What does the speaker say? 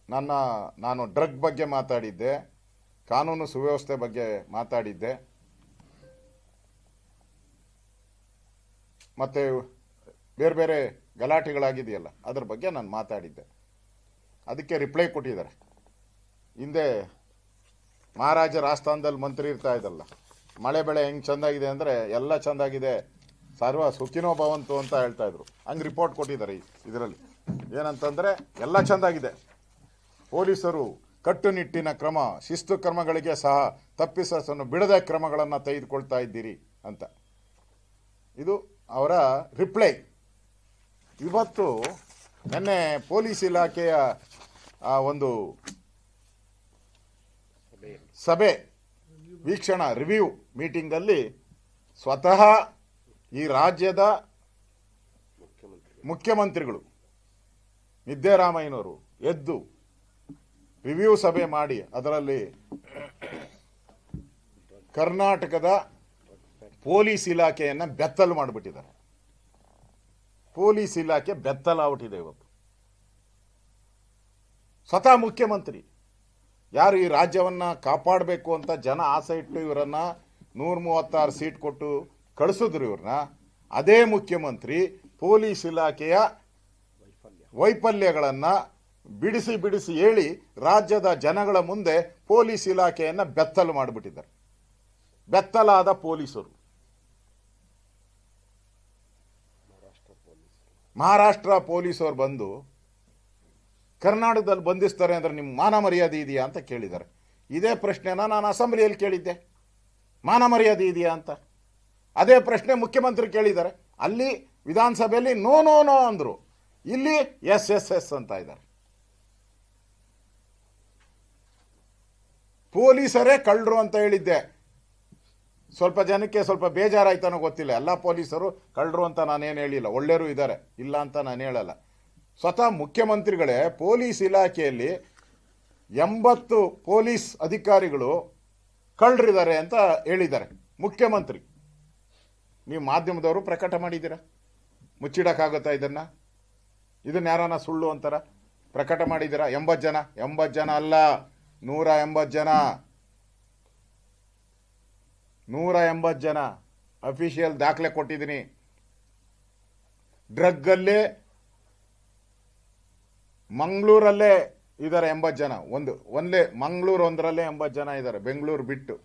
ನಾನು ಡ್ರಗ್ ಬಗ್ಗೆ ಮಾತಾಡಿದ್ದೆ, ಕಾನೂನು ಸುವ್ಯವಸ್ಥೆ ಬಗ್ಗೆ ಮಾತಾಡಿದ್ದೆ, ಮತ್ತು ಬೇರೆ ಬೇರೆ ಗಲಾಟೆಗಳಾಗಿದೆಯಲ್ಲ ಅದ್ರ ಬಗ್ಗೆ ನಾನು ಮಾತಾಡಿದ್ದೆ. ಅದಕ್ಕೆ ರಿಪ್ಲೈ ಕೊಟ್ಟಿದ್ದಾರೆ. ಹಿಂದೆ ಮಹಾರಾಜರ ಆಸ್ಥಾನದಲ್ಲಿ ಮಂತ್ರಿ ಇರ್ತಾ ಇದ್ದಲ್ಲ, ಮಳೆ ಬೆಳೆ ಹೆಂಗೆ ಚೆಂದಾಗಿದೆ ಅಂದರೆ ಎಲ್ಲ ಚೆಂದಾಗಿದೆ, ಸರ್ವ ಸುಖಿನೋ ಭವಂತು ಅಂತ ಹೇಳ್ತಾ ಇದ್ರು. ಹಂಗೆ ರಿಪೋರ್ಟ್ ಕೊಟ್ಟಿದ್ದಾರೆ ಇದರಲ್ಲಿ. ಏನಂತಂದರೆ ಎಲ್ಲ ಚೆಂದಾಗಿದೆ, ಪೊಲೀಸರು ಕಟ್ಟುನಿಟ್ಟಿನ ಕ್ರಮ, ಶಿಸ್ತು ಕ್ರಮಗಳಿಗೆ ಸಹ ತಪ್ಪಿಸನ್ನು ಬಿಡದ ಕ್ರಮಗಳನ್ನು ತೆಗೆದುಕೊಳ್ತಾ ಇದ್ದೀರಿ ಅಂತ. ಇದು ಅವರ ರಿಪ್ಲೈ. ಇವತ್ತು ನಿನ್ನೆ ಪೊಲೀಸ್ ಇಲಾಖೆಯ ಒಂದು ಸಭೆ ವೀಕ್ಷಣಾ ರಿವ್ಯೂ ಮೀಟಿಂಗಲ್ಲಿ ಸ್ವತಃ ಈ ರಾಜ್ಯದ ಮುಖ್ಯಮಂತ್ರಿಗಳು ಸಿದ್ದರಾಮಯ್ಯನವರು ಎದ್ದು ರಿವ್ಯೂ ಸಭೆ ಮಾಡಿ ಅದರಲ್ಲಿ ಕರ್ನಾಟಕದ ಪೊಲೀಸ್ ಇಲಾಖೆಯನ್ನು ಬೆತ್ತಲು ಮಾಡಿಬಿಟ್ಟಿದ್ದಾರೆ. ಪೊಲೀಸ್ ಇಲಾಖೆ ಬೆತ್ತಲಾಗ್ಬಿಟ್ಟಿದೆ ಇವತ್ತು. ಸ್ವತಃ ಮುಖ್ಯಮಂತ್ರಿ ಯಾರು ಈ ರಾಜ್ಯವನ್ನು ಕಾಪಾಡಬೇಕು ಅಂತ ಜನ ಆಸೆ ಇಟ್ಟು ಇವರನ್ನು 136 ಸೀಟ್ ಕೊಟ್ಟು ಕಳಿಸಿದ್ರು ಇವ್ರನ್ನ, ಅದೇ ಮುಖ್ಯಮಂತ್ರಿ ಪೊಲೀಸ್ ಇಲಾಖೆಯ ವೈಫಲ್ಯಗಳನ್ನು ಬಿಡಿಸಿ ಬಿಡಿಸಿ ಹೇಳಿ ರಾಜ್ಯದ ಜನಗಳ ಮುಂದೆ ಪೊಲೀಸ್ ಇಲಾಖೆಯನ್ನು ಬೆತ್ತಲು ಮಾಡಿಬಿಟ್ಟಿದ್ದಾರೆ. ಬೆತ್ತಲಾದ ಪೊಲೀಸರು. ಮಹಾರಾಷ್ಟ್ರ ಪೊಲೀಸರು ಬಂದು ಕರ್ನಾಟಕದಲ್ಲಿ ಬಂಧಿಸ್ತಾರೆ ಅಂದರೆ ನಿಮ್ಮ ಮಾನ ಮರ್ಯಾದೆ ಇದೆಯಾ ಅಂತ ಕೇಳಿದ್ದಾರೆ. ಇದೇ ಪ್ರಶ್ನೆನ ನಾನು ಅಸೆಂಬ್ಲಿಯಲ್ಲಿ ಕೇಳಿದ್ದೆ, ಮಾನ ಮರ್ಯಾದೆ ಇದೆಯಾ ಅಂತ. ಅದೇ ಪ್ರಶ್ನೆ ಮುಖ್ಯಮಂತ್ರಿ ಕೇಳಿದ್ದಾರೆ. ಅಲ್ಲಿ ವಿಧಾನಸಭೆಯಲ್ಲಿ ನೋ ನೋ ನೋ ಅಂದರು, ಇಲ್ಲಿ ಎಸ್ ಎಸ್ ಎಸ್ ಅಂತ ಇದ್ದಾರೆ. ಪೊಲೀಸರೇ ಕಳ್ಳರು ಅಂತ ಹೇಳಿದ್ದೆ. ಸ್ವಲ್ಪ ಜನಕ್ಕೆ ಸ್ವಲ್ಪ ಬೇಜಾರಾಯ್ತಾನೋ ಗೊತ್ತಿಲ್ಲ. ಎಲ್ಲ ಪೊಲೀಸರು ಕಳ್ಳರು ಅಂತ ನಾನೇನು ಹೇಳಿಲ್ಲ, ಒಳ್ಳೆಯರು ಇದ್ದಾರೆ, ಇಲ್ಲ ಅಂತ ನಾನು ಹೇಳಲ್ಲ. ಸ್ವತಃ ಮುಖ್ಯಮಂತ್ರಿಗಳೇ ಪೊಲೀಸ್ ಇಲಾಖೆಯಲ್ಲಿ 80 ಪೊಲೀಸ್ ಅಧಿಕಾರಿಗಳು ಕಳ್ಳರಿದ್ದಾರೆ ಅಂತ ಹೇಳಿದ್ದಾರೆ ಮುಖ್ಯಮಂತ್ರಿ. ನೀವು ಮಾಧ್ಯಮದವರು ಪ್ರಕಟ ಮಾಡಿದ್ದೀರಾ, ಮುಚ್ಚಿಡಕ್ಕಾಗುತ್ತಾ ಇದನ್ನ ಯಾರನ್ನ ಸುಳ್ಳು ಅಂತಾರ? ಪ್ರಕಟ ಮಾಡಿದ್ದೀರಾ? 80 ಜನ ಅಲ್ಲ, 180 ಜನ, 180 ಜನ ಅಫಿಷಿಯಲ್ ದಾಖಲೆ ಕೊಟ್ಟಿದ್ದೀನಿ. ಡ್ರಗ್ಗಲ್ಲೇ ಮಂಗಳೂರಲ್ಲೇ ಇದ್ದಾರೆ 80 ಜನ. ಒಂದೇ ಮಂಗಳೂರು ಒಂದರಲ್ಲೇ 80 ಜನ ಇದ್ದಾರೆ, ಬೆಂಗಳೂರು ಬಿಟ್ಟು.